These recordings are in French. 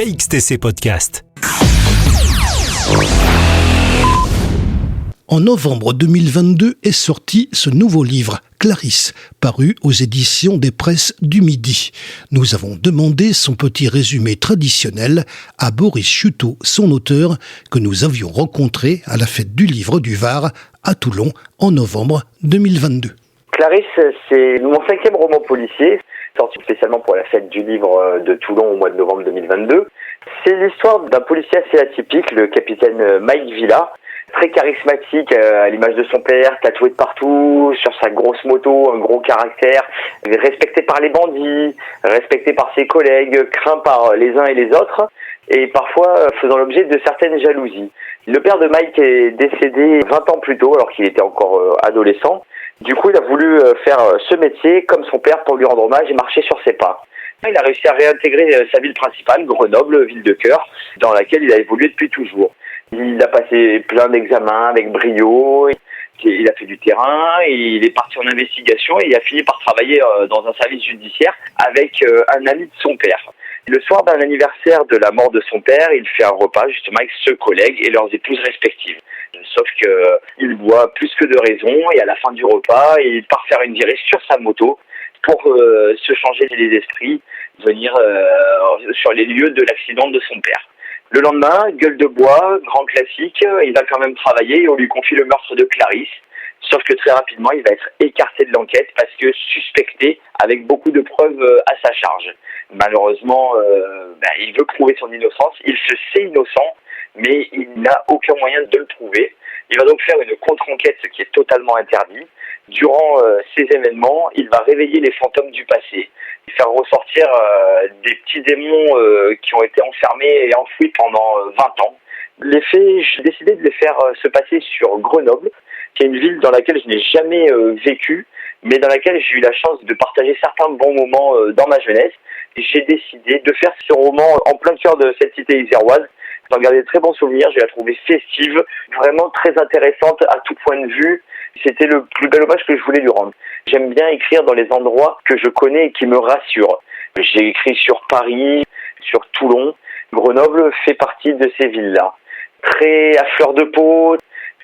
KXTC Podcast. En novembre 2022 est sorti ce nouveau livre, Clarisse, paru aux éditions des Presses du Midi. Nous avons demandé son petit résumé traditionnel à Boris Chuteau, son auteur, que nous avions rencontré à la fête du livre du Var à Toulon en novembre 2022. Clarisse, c'est mon 5e roman policier, sorti spécialement pour la fête du livre de Toulon au mois de novembre 2022. C'est l'histoire d'un policier assez atypique, le capitaine Mike Villa, très charismatique à l'image de son père, tatoué de partout, sur sa grosse moto, un gros caractère, respecté par les bandits, respecté par ses collègues, craint par les uns et les autres, et parfois faisant l'objet de certaines jalousies. Le père de Mike est décédé 20 ans plus tôt, alors qu'il était encore adolescent. Du coup, il a voulu faire ce métier comme son père pour lui rendre hommage et marcher sur ses pas. Il a réussi à réintégrer sa ville principale, Grenoble, ville de cœur, dans laquelle il a évolué depuis toujours. Il a passé plein d'examens avec brio, il a fait du terrain, il est parti en investigation et il a fini par travailler dans un service judiciaire avec un ami de son père. Le soir d'un anniversaire de la mort de son père, il fait un repas justement avec ce collègue et leurs épouses respectives. Sauf qu'il boit plus que de raison et à la fin du repas, il part faire une virée sur sa moto pour se changer les esprits, venir sur les lieux de l'accident de son père. Le lendemain, gueule de bois, grand classique, il va quand même travailler et on lui confie le meurtre de Clarisse. Sauf que très rapidement, il va être écarté de l'enquête parce que suspecté avec beaucoup de preuves à sa charge. Malheureusement, il veut prouver son innocence, il se sait innocent, mais il n'a aucun moyen de le prouver. Il va donc faire une contre-enquête, ce qui est totalement interdit. Durant ces événements, il va réveiller les fantômes du passé, faire ressortir des petits démons qui ont été enfermés et enfouis pendant 20 ans. Les faits, j'ai décidé de les faire se passer sur Grenoble, qui est une ville dans laquelle je n'ai jamais vécu, mais dans laquelle j'ai eu la chance de partager certains bons moments dans ma jeunesse. Et j'ai décidé de faire ce roman en plein cœur de cette cité iséroise. J'en garde de très bons souvenirs, je la trouvais festive, vraiment très intéressante à tout point de vue. C'était le plus bel hommage que je voulais lui rendre. J'aime bien écrire dans les endroits que je connais et qui me rassurent. J'ai écrit sur Paris, sur Toulon. Grenoble fait partie de ces villes-là. Très à fleur de peau,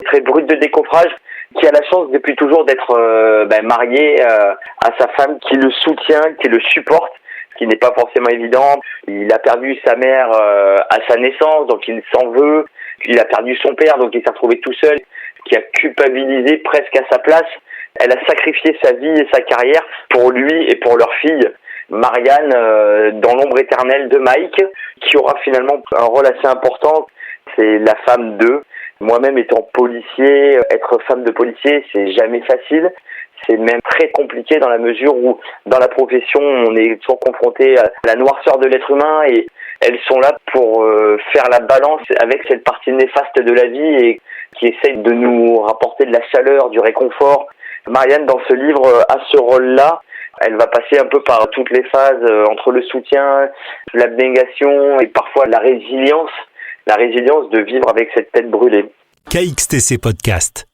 très brute de décoffrage, qui a la chance depuis toujours d'être marié à sa femme qui le soutient, qui le supporte, ce qui n'est pas forcément évident. Il a perdu sa mère à sa naissance, donc il s'en veut. Il a perdu son père, donc il s'est retrouvé tout seul, qui a culpabilisé presque à sa place. Elle a sacrifié sa vie et sa carrière pour lui et pour leur fille, Marianne, dans l'ombre éternelle de Mike, qui aura finalement un rôle assez important. C'est la femme d'eux. Moi-même étant policier, être femme de policier, c'est jamais facile. C'est même très compliqué dans la mesure où, dans la profession, on est toujours confronté à la noirceur de l'être humain et elles sont là pour faire la balance avec cette partie néfaste de la vie et qui essaye de nous rapporter de la chaleur, du réconfort. Marianne, dans ce livre, a ce rôle-là. Elle va passer un peu par toutes les phases entre le soutien, l'abnégation et parfois la résilience de vivre avec cette tête brûlée. KXTC Podcast.